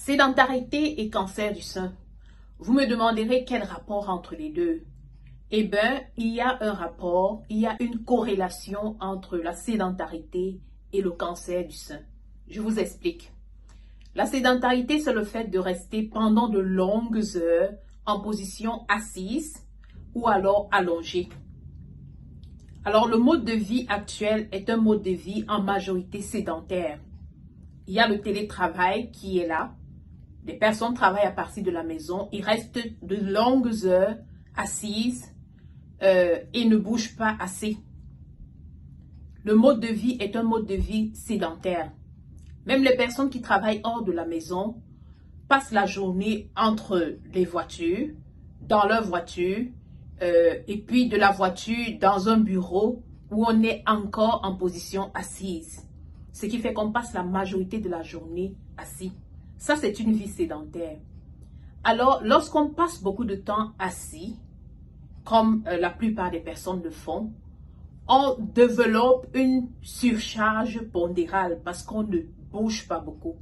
Sédentarité et cancer du sein. Vous me demanderez quel rapport entre les deux. Eh bien, il y a un rapport, il y a une corrélation entre la sédentarité et le cancer du sein. Je vous explique. La sédentarité, c'est le fait de rester pendant de longues heures en position assise ou alors allongée. Alors, le mode de vie actuel est un mode de vie en majorité sédentaire. Il y a le télétravail qui est là. Les personnes travaillent à partir de la maison. Ils restent de longues heures assises et ne bougent pas assez. Le mode de vie est un mode de vie sédentaire. Même les personnes qui travaillent hors de la maison passent la journée entre les voitures, dans leur voiture, et puis de la voiture dans un bureau où on est encore en position assise. Ce qui fait qu'on passe la majorité de la journée assis. Ça, c'est une vie sédentaire. Alors, lorsqu'on passe beaucoup de temps assis, comme la plupart des personnes le font, on développe une surcharge pondérale parce qu'on ne bouge pas beaucoup.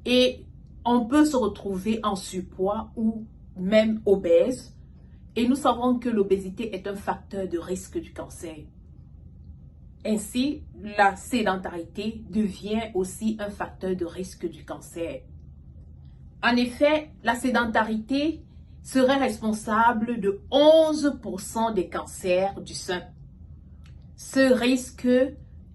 Et on peut se retrouver en surpoids ou même obèse. Et nous savons que l'obésité est un facteur de risque du cancer. Ainsi, la sédentarité devient aussi un facteur de risque du cancer. En effet, la sédentarité serait responsable de 11% des cancers du sein. Ce risque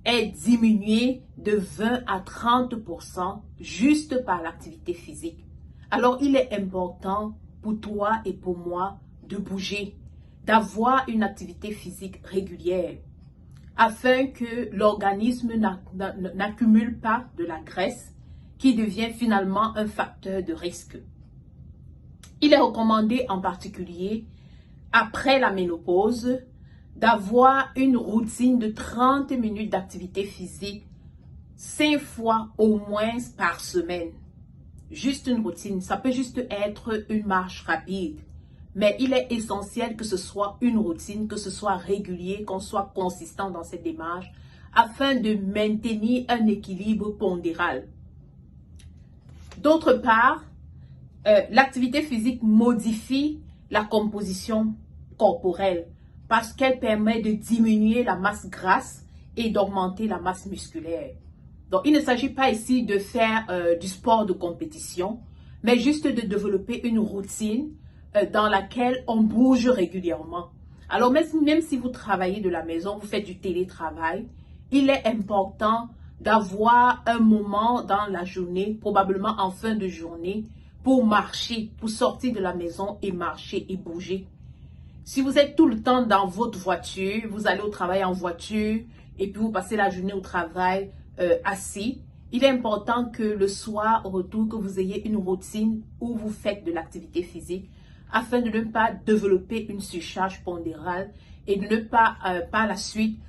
est diminué de 20 à 30% juste par l'activité physique. Alors, il est important pour toi et pour moi de bouger, d'avoir une activité physique régulière, afin que l'organisme n'accumule pas de la graisse qui devient finalement un facteur de risque. Il est recommandé en particulier, après la ménopause, d'avoir une routine de 30 minutes d'activité physique 5 fois au moins par semaine. Juste une routine, ça peut juste être une marche rapide. Mais il est essentiel que ce soit une routine, que ce soit régulier, qu'on soit consistant dans cette démarche, afin de maintenir un équilibre pondéral. D'autre part, l'activité physique modifie la composition corporelle parce qu'elle permet de diminuer la masse grasse et d'augmenter la masse musculaire. Donc, il ne s'agit pas ici de faire du sport de compétition, mais juste de développer une routine dans laquelle on bouge régulièrement. Alors, même si vous travaillez de la maison, vous faites du télétravail, il est important d'avoir un moment dans la journée, probablement en fin de journée, pour marcher, pour sortir de la maison et marcher et bouger. Si vous êtes tout le temps dans votre voiture, vous allez au travail en voiture et puis vous passez la journée au travail assis, il est important que le soir, au retour, que vous ayez une routine où vous faites de l'activité physique afin de ne pas développer une surcharge pondérale et de ne pas, par la suite,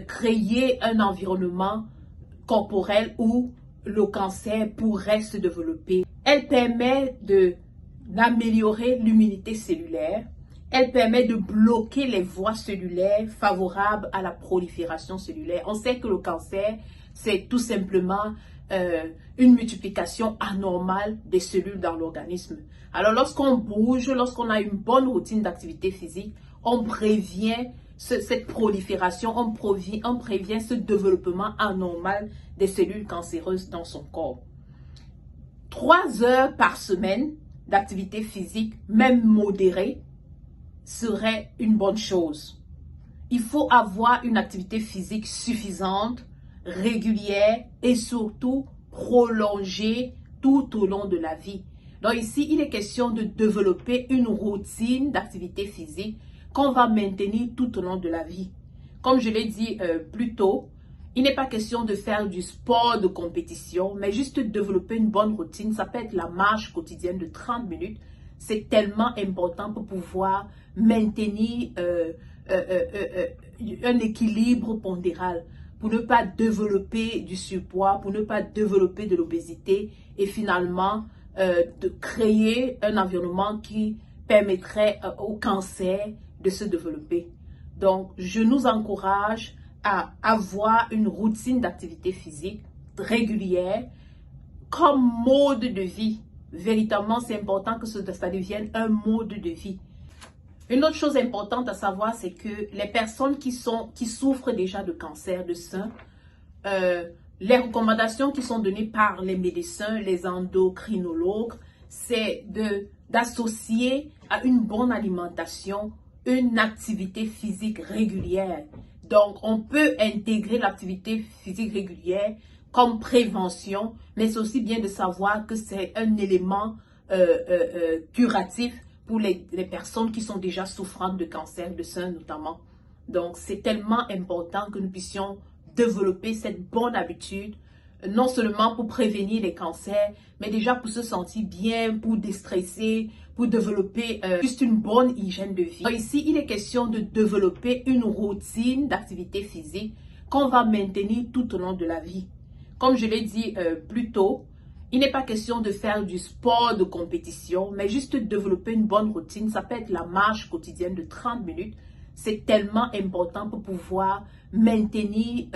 créer un environnement corporel où le cancer pourrait se développer. Elle permet d'améliorer l'immunité cellulaire. Elle permet de bloquer les voies cellulaires favorables à la prolifération cellulaire. On sait que le cancer, c'est tout simplement une multiplication anormale des cellules dans l'organisme. Alors, lorsqu'on bouge, lorsqu'on a une bonne routine d'activité physique, on prévient cette prolifération, on prévient ce développement anormal des cellules cancéreuses dans son corps. 3 heures par semaine d'activité physique, même modérée, serait une bonne chose. Il faut avoir une activité physique suffisante, régulière et surtout prolongée tout au long de la vie. Donc ici, il est question de développer une routine d'activité physique qu'on va maintenir tout au long de la vie. Comme je l'ai dit plus tôt, il n'est pas question de faire du sport de compétition, mais juste développer une bonne routine. Ça peut être la marche quotidienne de 30 minutes. C'est tellement important pour pouvoir maintenir un équilibre pondéral, pour ne pas développer du surpoids, pour ne pas développer de l'obésité et finalement de créer un environnement qui permettrait au cancer de se développer. Donc, je nous encourage à avoir une routine d'activité physique régulière, comme mode de vie. Véritablement, c'est important que ça devienne un mode de vie. Une autre chose importante à savoir, c'est que les personnes qui souffrent déjà de cancer de sein, les recommandations qui sont données par les médecins, les endocrinologues, c'est d'associer à une bonne alimentation une activité physique régulière. Donc, on peut intégrer l'activité physique régulière comme prévention, mais c'est aussi bien de savoir que c'est un élément curatif pour les personnes qui sont déjà souffrantes de cancer de sein notamment. Donc, c'est tellement important que nous puissions développer cette bonne habitude, non seulement pour prévenir les cancers, mais déjà pour se sentir bien, pour déstresser, pour développer juste une bonne hygiène de vie. Donc ici, il est question de développer une routine d'activité physique qu'on va maintenir tout au long de la vie. Comme je l'ai dit plus tôt, il n'est pas question de faire du sport de compétition, mais juste développer une bonne routine. Ça peut être la marche quotidienne de 30 minutes. C'est tellement important pour pouvoir maintenir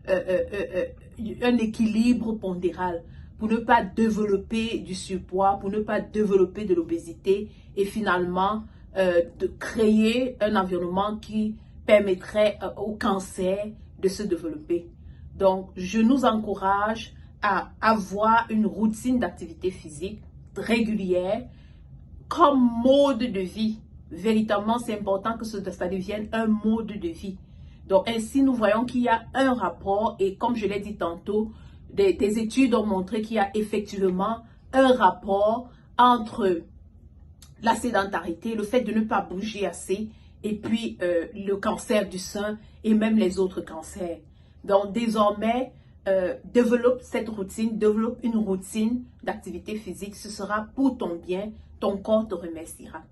un équilibre pondéral, pour ne pas développer du surpoids, pour ne pas développer de l'obésité et finalement de créer un environnement qui permettrait au cancer de se développer. Donc, je nous encourage à avoir une routine d'activité physique régulière comme mode de vie. Véritablement, c'est important que ça devienne un mode de vie. Donc, ainsi, nous voyons qu'il y a un rapport et comme je l'ai dit tantôt, des études ont montré qu'il y a effectivement un rapport entre la sédentarité, le fait de ne pas bouger assez et puis le cancer du sein et même les autres cancers. Donc, désormais, développe cette routine, développe une routine d'activité physique. Ce sera pour ton bien, ton corps te remerciera.